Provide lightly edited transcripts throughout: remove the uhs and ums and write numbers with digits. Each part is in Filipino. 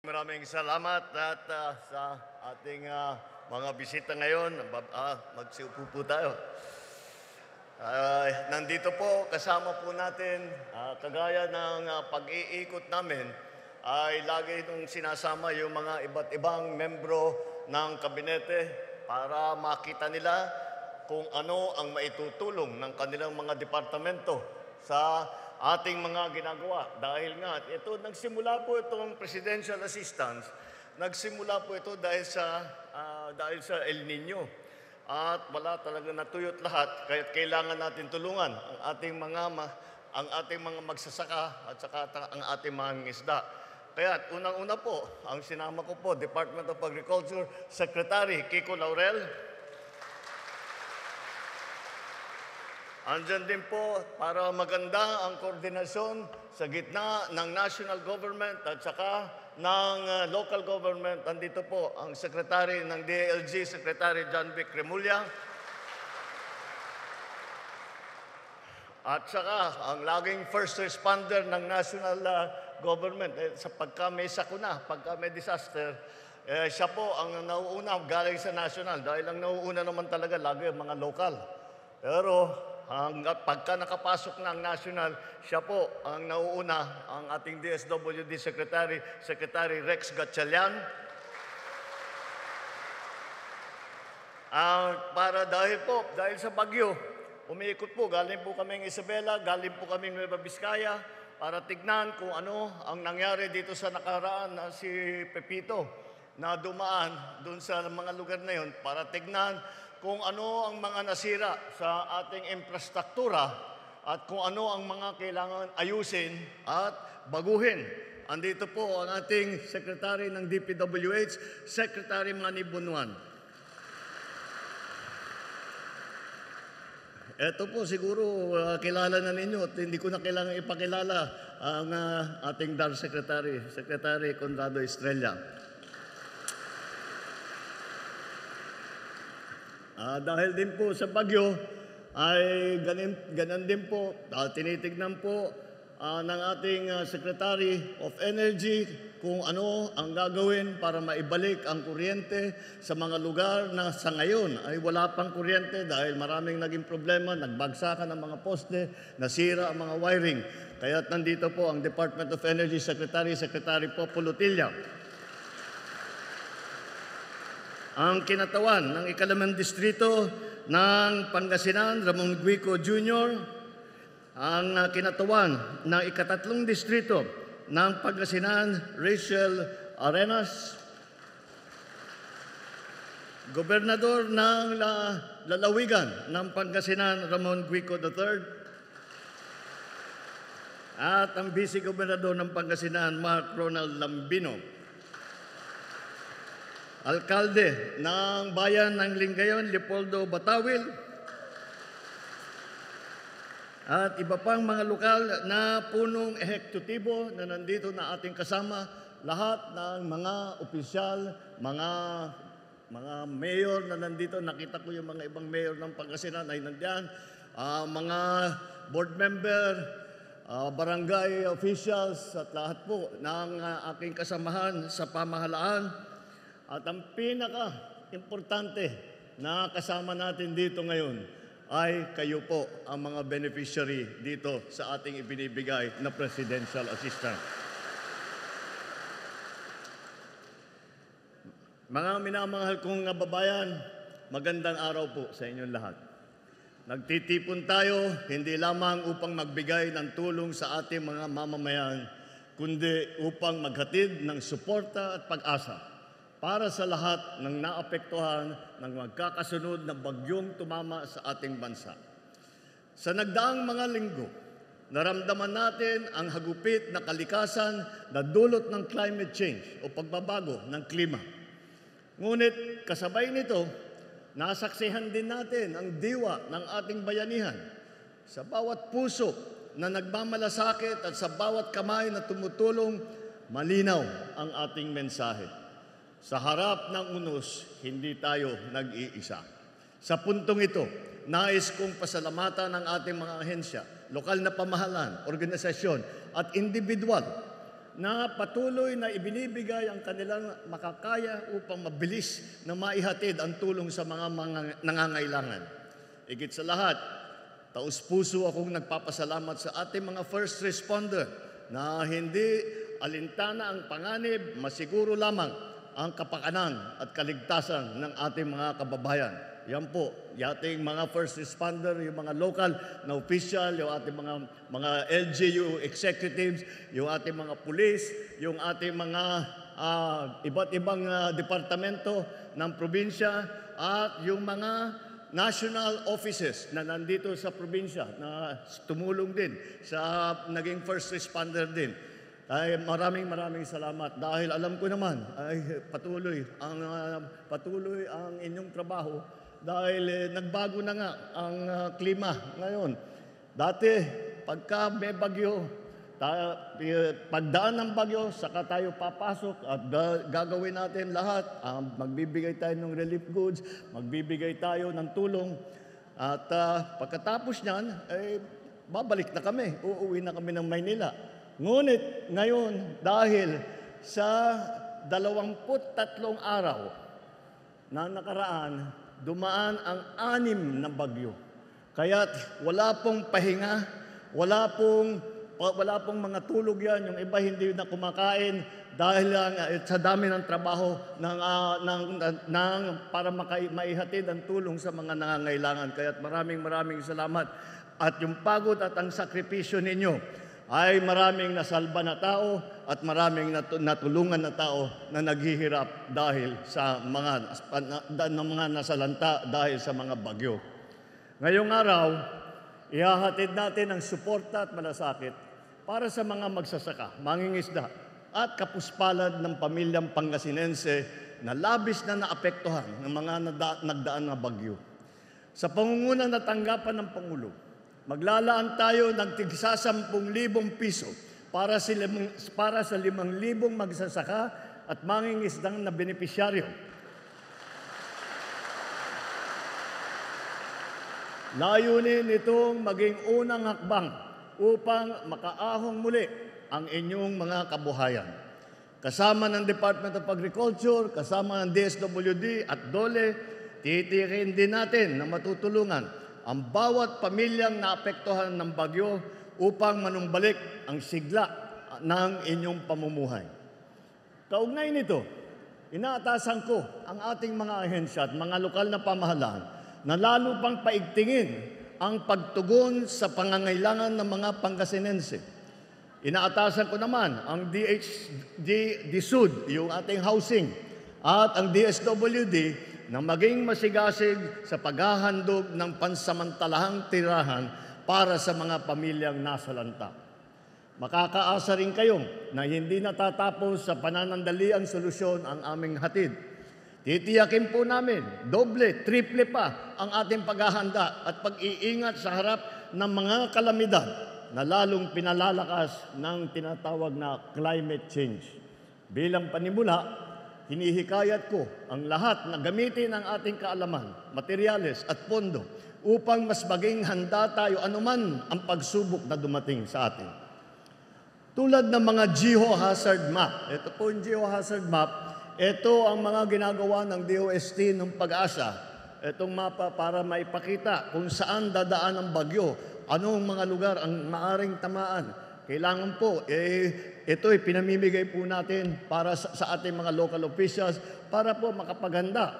Maraming salamat at sa ating mga bisita ngayon. Magsiupo po tayo. Nandito po, kasama po natin, kagaya ng pag-iikot namin, ay lagi nung sinasama yung mga iba't ibang membro ng kabinete para makita nila kung ano ang maitutulong ng kanilang mga departamento sa ating mga ginagawa. Dahil nga, nagsimula po itong presidential assistance, nagsimula po ito dahil sa El Nino. At wala talaga natuyot lahat, kaya kailangan natin tulungan ang ating mga magsasaka at saka ang ating mga ngisda. Kaya unang-una po, ang sinama ko po, Department of Agriculture Secretary Kiko Laurel. Andyan din po para maganda ang koordinasyon sa gitna ng national government at saka ng local government. Andito po ang Secretary ng DILG, Secretary John Vic Remulla. At saka ang laging first responder ng national government. Sa pagka may sakuna, pagka may disaster, siya po ang nauuna galing sa national. Dahil ang nauuna naman talaga lagi ang mga local. Pero pagka nakapasok na ang national, siya po ang nauuna, ang ating DSWD Secretary Rex Gatchalian. Dahil sa bagyo, umiikot po, galing po kaming Isabela, galing po kaming Nueva Vizcaya, para tignan kung ano ang nangyari dito sa nakaraan na si Pepito na dumaan doon sa mga lugar na yon, para tignan kung ano ang mga nasira sa ating infrastruktura at kung ano ang mga kailangan ayusin at baguhin. Andito po ang ating Secretary ng DPWH, Secretary Manny Bunuan. Ito po siguro kilala na ninyo at hindi ko na kailangan ipakilala ang ating DAR Secretary, Secretary Conrado Estrella. Dahil din po sa bagyo, ay ganun din po, tinitignan po ng ating Secretary of Energy kung ano ang gagawin para maibalik ang kuryente sa mga lugar na sa ngayon ay wala pang kuryente dahil maraming naging problema, nagbagsakan ang mga poste, nasira ang mga wiring. Kaya nandito po ang Department of Energy Secretary po Pulutilla. Ang kinatawan ng ikalimang distrito ng Pangasinan, Ramon Guico Jr., ang kinatawan ng ikatatlong distrito ng Pangasinan, Rachel Arenas, Gobernador ng Lalawigan ng Pangasinan, Ramon Guico III, at ang Vice Gobernador ng Pangasinan, Mark Ronald Lambino. Alkalde ng Bayan ng Lingayon, Leopoldo Batawil, at iba pang mga lokal na punong ehekutibo na nandito na ating kasama, lahat ng mga opisyal, mga mayor na nandito, nakita ko yung mga ibang mayor ng Pangasinan ay nandiyan, mga board member, barangay officials at lahat po ng aking kasamahan sa pamahalaan. At ang pinaka-importante na kasama natin dito ngayon ay kayo po ang mga beneficiary dito sa ating ibinibigay na presidential assistance. Mga minamahal kong kababayan, magandang araw po sa inyong lahat. Nagtitipon tayo hindi lamang upang magbigay ng tulong sa ating mga mamamayan, kundi upang maghatid ng suporta at pag-asa para sa lahat ng naapektuhan ng magkakasunod na bagyong tumama sa ating bansa. Sa nagdaang mga linggo, naramdaman natin ang hagupit na kalikasan na dulot ng climate change o pagbabago ng klima. Ngunit kasabay nito, nasaksihan din natin ang diwa ng ating bayanihan. Sa bawat puso na nagmamalasakit at sa bawat kamay na tumutulong, malinaw ang ating mensahe. Sa harap ng unos, hindi tayo nag-iisa. Sa puntong ito, nais kong pasalamatan ang ating mga ahensya, lokal na pamahalaan, organisasyon at individual na patuloy na ibinibigay ang kanilang makakaya upang mabilis na maihatid ang tulong sa mga nangangailangan. Higit sa lahat, taus-puso akong nagpapasalamat sa ating mga first responder na hindi alintana ang panganib, masiguro lamang ang kapakanan at kaligtasan ng ating mga kababayan. Yan po, yung ating mga first responder, yung mga local na official, yung ating mga LGU executives, yung ating mga pulis, yung ating mga iba't ibang departamento ng probinsya, at yung mga national offices na nandito sa probinsya na tumulong din sa naging first responder din. Ay maraming salamat dahil alam ko naman ay patuloy ang inyong trabaho dahil nagbago na nga ang klima ngayon. Dati pagka may bagyo, pagdaan ng bagyo, saka tayo papasok at gagawin natin lahat. Magbibigay tayo ng relief goods, magbibigay tayo ng tulong. At pagkatapos niyan, babalik na kami, uuwi na kami ng Maynila. Ngunit ngayon, dahil sa 23 araw na nakaraan, dumaan ang 6 na bagyo. Kaya't wala pong pahinga, wala pong mga tulog yan. Yung iba hindi na kumakain dahil sa dami ng trabaho para maihatid ang tulong sa mga nangangailangan. Kaya't maraming salamat. At yung pagod at ang sakripisyo ninyo ay maraming nasalba na tao at maraming natulungan na tao na naghihirap dahil sa mga nasalanta dahil sa mga bagyo. Ngayong araw, ihahatid natin ang suporta at malasakit para sa mga magsasaka, mangingisda at kapuspalad ng pamilyang Pangasinense na labis na naapektuhan ng mga nagdaan na bagyo. Sa pangunguna na tanggapan ng Pangulo, maglalaan tayo ng tig 10,000 piso para sa 5,000 magsasaka at mangingisdang na benepisyaryo. Layunin itong maging unang hakbang upang makaahong muli ang inyong mga kabuhayan. Kasama ng Department of Agriculture, kasama ng DSWD at DOLE, titikin din natin na matutulungan ang bawat pamilyang naapektuhan ng bagyo upang manumbalik ang sigla ng inyong pamumuhay. Kaugnay nito, inaatasan ko ang ating mga ahensya at mga lokal na pamahalaan na lalo pang paigtingin ang pagtugon sa pangangailangan ng mga Pangasinense. Inaatasan ko naman ang DSUD, yung ating housing, at ang DSWD na maging masigasig sa paghahandog ng pansamantalahang tirahan para sa mga pamilyang nasalanta. Makakaasa rin kayong na hindi natatapos sa pananandaliang solusyon ang aming hatid. Titiyakin po namin, doble, triple pa ang ating paghahanda at pag-iingat sa harap ng mga kalamidad na lalong pinalalakas ng tinatawag na climate change. Bilang panimula, hinihikayat ko ang lahat na gamitin ang ating kaalaman, materyales at pondo upang mas maging handa tayo anuman ang pagsubok na dumating sa atin. Tulad ng mga geohazard map. Ito po yung geohazard map. Ito ang mga ginagawa ng DOST ng Pag-asa. Itong mapa para maipakita kung saan dadaan ang bagyo, anong mga lugar ang maaring tamaan. Kailangan po, ito'y pinamimigay po natin para sa ating mga local officials para po makapaghanda.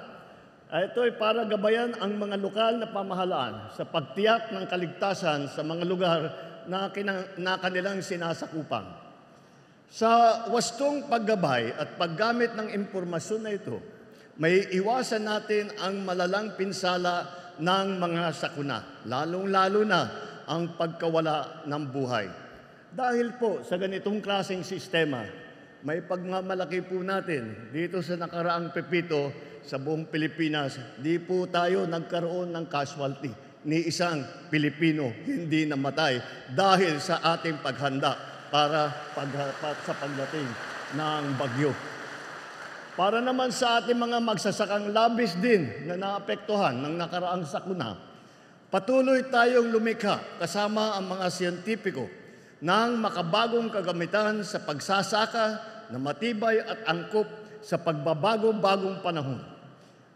Ito'y para gabayan ang mga lokal na pamahalaan sa pagtiyak ng kaligtasan sa mga lugar na kanilang sinasakupan. Sa wastong paggabay at paggamit ng impormasyon na ito, may iwasan natin ang malalang pinsala ng mga sakuna, lalong-lalo na ang pagkawala ng buhay. Dahil po sa ganitong klaseng sistema, may pagmamalaki po natin dito sa nakaraang pepito sa buong Pilipinas, di po tayo nagkaroon ng casualty ni isang Pilipino hindi namatay dahil sa ating paghanda sa pagdating ng bagyo. Para naman sa ating mga magsasakang labis din na naapektuhan ng nakaraang sakuna, patuloy tayong lumikha kasama ang mga siyentipiko ng makabagong kagamitan sa pagsasaka na matibay at angkop sa pagbabago-bagong panahon.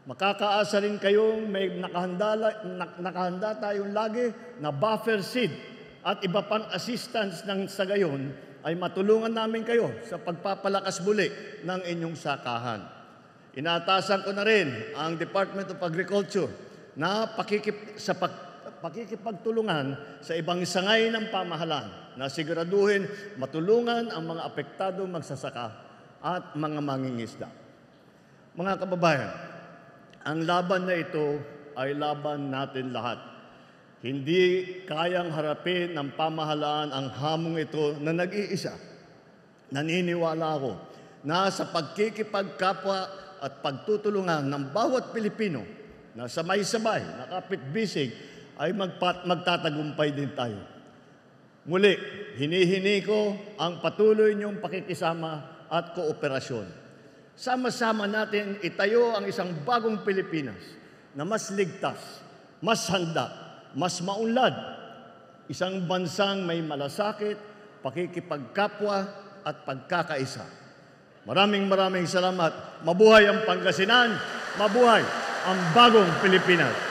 Makakaasa rin kayong may nakahanda tayong lagi na buffer seed at iba pang assistance ng sa gayon ay matulungan namin kayo sa pagpapalakas muli ng inyong sakahan. Inaatasan ko na rin ang Department of Agriculture na pakikipagtulungan sa ibang sangay ng pamahalaan na siguraduhin matulungan ang mga apektado magsasaka at mga mangingisda. Mga kababayan, ang laban na ito ay laban natin lahat. Hindi kayang harapin ng pamahalaan ang hamong ito na nag-iisa. Naniniwala ako na sa pagkikipagkapwa at pagtutulungan ng bawat Pilipino na sabay-sabay, nakapit-bisig, ay magtatagumpay din tayo. Muli, hinihini ko ang patuloy niyong pakikisama at kooperasyon. Sama-sama natin itayo ang isang bagong Pilipinas na mas ligtas, mas handa, mas maunlad. Isang bansang may malasakit, pakikipagkapwa at pagkakaisa. Maraming salamat. Mabuhay ang Pangasinan, mabuhay ang bagong Pilipinas.